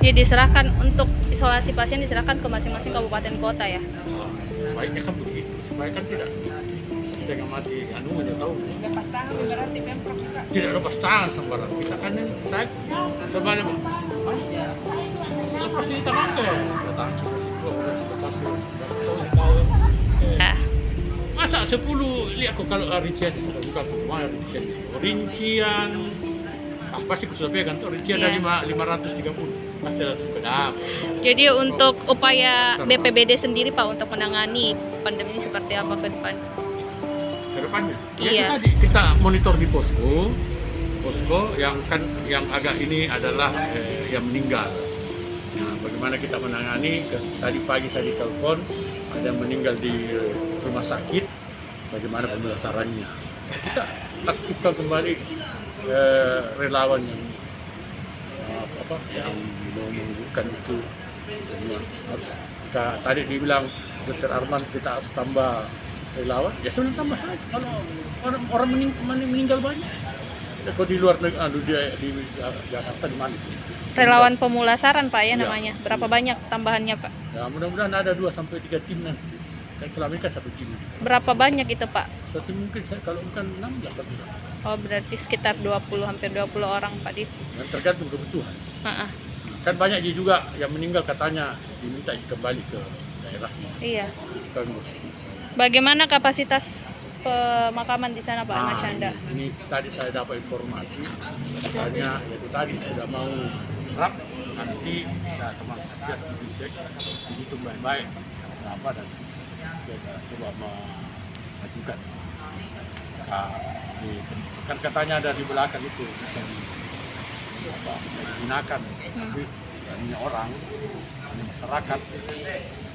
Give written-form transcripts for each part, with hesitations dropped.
Jadi diserahkan untuk isolasi pasien diserahkan ke masing-masing kabupaten kota ya. Baiknya kan begitu, supaya kan tidak setengah mati anu aja tahu. Lepas tangan berarti Pemprov juga. Tidak lepas tangan sembarang. Kita kan saya sebanyak lepas ini tangan ke datang Nah, masa 10 lihat kok kalau rincian bukan mana rincian pasti sudah pegang tuh rincian dari 530 pasti ada pegang. jadi untuk upaya BPBD sendiri Pak untuk menangani pandemi ini seperti apa ke depan? Ke depannya. Iya. Tadi kita monitor di posko yang agak ini adalah yang meninggal. Nah, bagaimana kita menangani? Tadi pagi saya ditelepon ada yang meninggal di rumah sakit. Bagaimana pemulasarannya? Kita aktifkan kembali relawan yang yang menunjukkan itu. Harus kita, tadi dibilang Dr. Arman kita harus tambah relawan, ya sudah tambah saja. Kalau orang meninggal banyak, kalau di luar negeri, di Jakarta di mana? Relawan pemulasaran Pak ya Iya. namanya. Berapa banyak tambahannya Pak? Ya mudah-mudahan ada 2-3 tim nanti. Dan selama ini kan 1 tim. Berapa banyak itu Pak? Satu mungkin kalau bukan 6 ya kan. Oh berarti sekitar 20 hampir 20 orang Pak di. Dan tergantung kebutuhan. Heeh. Kan banyak juga yang meninggal katanya diminta kembali ke daerah. Iya. Kan, Bagaimana kapasitas pemakaman di sana Pak Ahmad Chandra? Ini tadi saya dapat informasi, katanya itu tadi sudah mau rap, nanti ya, teman satgas dicek, dihitung baik-baik apa dan kita coba mengajukan. Nah, kan katanya ada di belakang itu bisa digunakan, tapi ini orang, ini masyarakat,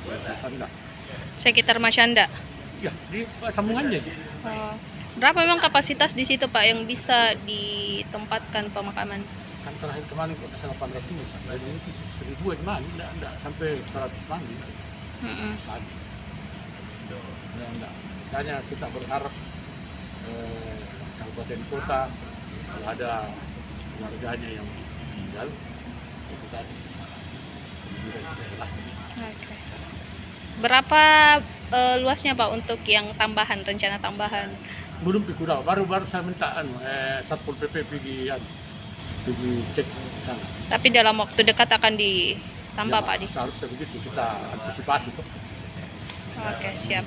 ya, Sekitar Masyanda. ya di sambungannya. Oh. Berapa memang kapasitas di situ Pak yang bisa ditempatkan pemakaman? Kan terakhir kemarin kok bisa 800 sampai ini 1000 gimana? Enggak sampai 100 mandi. Heeh. Enggak. Makanya kita berharap kabupaten kota kalau ada warganya yang meninggal itu tadi. Oke. Berapa luasnya Pak untuk yang tambahan, rencana tambahan? Belum pikirkan, baru saya minta Satpol PP pergi cek sana. Tapi dalam waktu dekat akan ditambah Ya, Pak di. seharusnya begitu kita antisipasi tuh. Oke, siap.